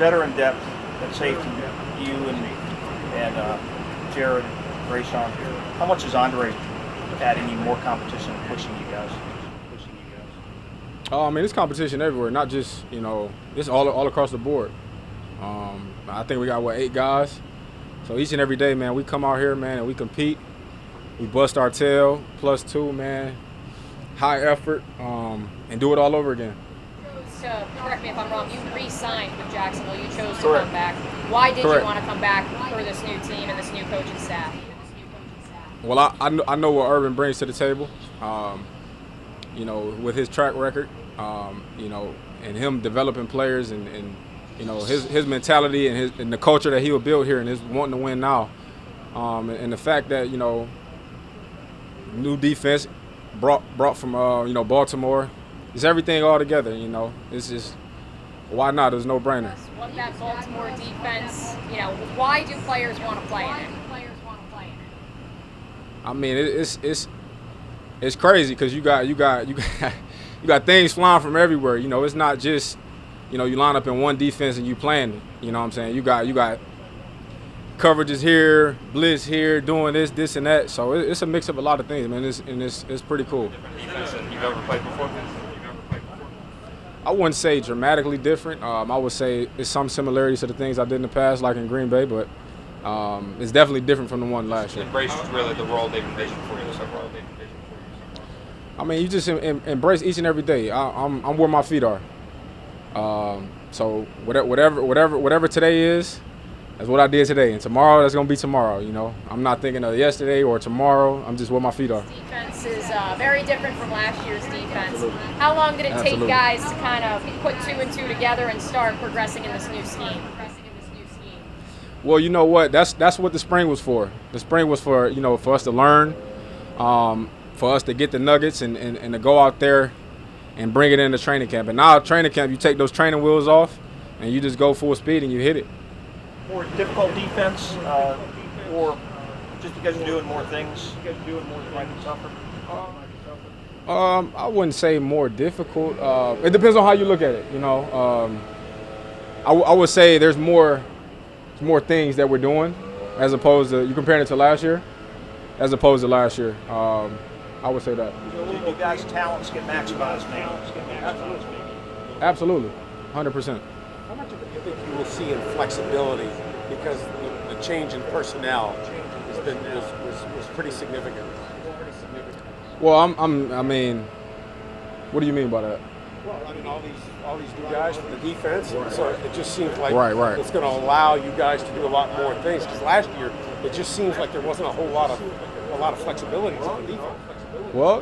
veteran depth at safety, you and Jared, Rayshawn. How much is Andre adding you more competition and pushing you guys? I mean, it's competition everywhere, not just, it's all across the board. I think we got, 8 guys? So each and every day, man, we come out here, man, and we compete. We bust our tail, +2, man, high effort, and do it all over again. Correct me if I'm wrong, you re-signed with Jacksonville. You chose to come back. Why did you want to come back for this new team and this new coaching staff? Well, I know what Urban brings to the table, with his track record, and him developing players and his mentality and the culture that he will build here and his wanting to win now. And the fact that, new defense brought from, Baltimore. It's everything all together, It's just, why not? It's no brainer. What that Baltimore defense, why do players want to play in it? I mean, it's crazy because you got things flying from everywhere. It's not just, you line up in one defense and you playing it. You know what I'm saying? You got coverages here, blitz here, doing this and that. So it's a mix of a lot of things, man. It's pretty cool. Different defense than you've ever played before? I wouldn't say dramatically different. I would say it's some similarities to the things I did in the past, like in Green Bay, but it's definitely different from the one last year. Embrace really the role they've envisioned for you. I mean, you just embrace each and every day. I'm where my feet are. So whatever today is, that's what I did today. And tomorrow, that's gonna be tomorrow. I'm not thinking of yesterday or tomorrow. I'm just where my feet are. Defense is very different from last year's defense. How long did it take guys to kind of put 2 and 2 together and start progressing in this new scheme? Well, you know what? That's what the spring was for. The spring was for for us to learn, for us to get the nuggets and to go out there and bring it into training camp. And now training camp, you take those training wheels off and you just go full speed and you hit it. More difficult defense, or just because you're doing more things, might be tougher? I wouldn't say more difficult. It depends on how you look at it. I would say there's more things that we're doing as opposed to, you comparing it to last year, as opposed to last year. I would say that. You guys' talents get maximized now. Absolutely, 100%. How much of it do you think you will see in flexibility, because the change in personnel was pretty significant? Well, I mean, what do you mean by that? Well, I mean, all these new guys from the defense, so it just seems like right. It's going to allow you guys to do a lot more things. Because last year, it just seems like there wasn't a lot of flexibility to the defense. Well,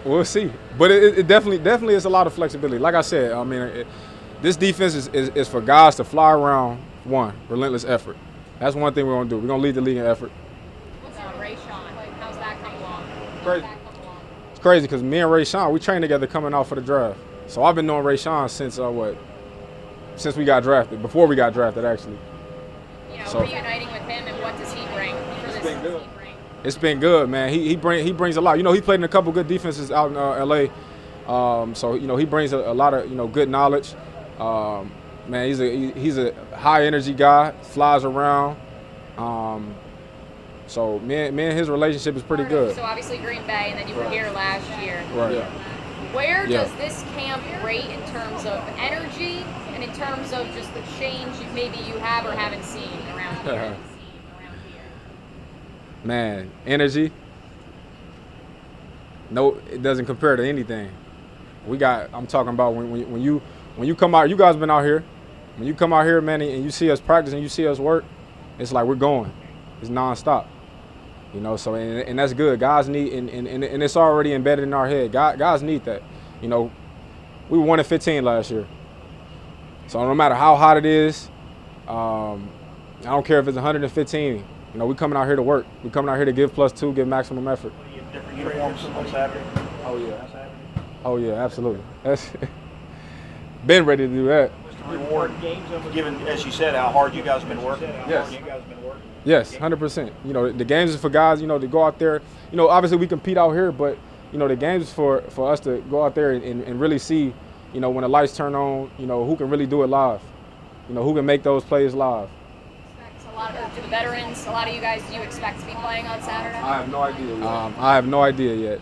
we'll see. But it definitely is a lot of flexibility. Like I said, I mean, this defense is for guys to fly around. One, relentless effort. That's one thing we're going to do. We're going to lead the league in effort. What's Rayshawn? How's that come along? Crazy. It's crazy because me and Rayshawn, we trained together coming out for the draft. So I've been knowing Rayshawn since since we got drafted, before we got drafted actually. Reuniting with him, and what does he bring for this team? It's been good, man. He brings a lot. He played in a couple good defenses out in L.A. So he brings a lot of good knowledge. Man, he's a high energy guy, flies around. So me and his relationship is pretty good. So obviously Green Bay, and then you were here last year. Right. Yeah. Where does this camp rate in terms of energy and in terms of just the change maybe you have or haven't seen around here? Man, energy. No, it doesn't compare to anything. I'm talking about when you come out. You guys been out here. When you come out here, man, and you see us practice and you see us work, it's like we're going. It's nonstop. So and that's good. Guys need and it's already embedded in our head. Guys need that. We were 1-15 last year. So no matter how hot it is, I don't care if it's 115. We coming out here to work. We coming out here to give +2, give maximum effort. Different uniforms on Saturday. Oh yeah, absolutely. That's been ready to do that. Reward, given, as you said, how hard you guys have been working. Yes, 100%. The games is for guys, to go out there. Obviously we compete out here, but the games is for us to go out there and really see, when the lights turn on, who can really do it live. who can make those plays live. A lot of the veterans, a lot of you guys, do you expect to be playing on Saturday? I have no idea yet.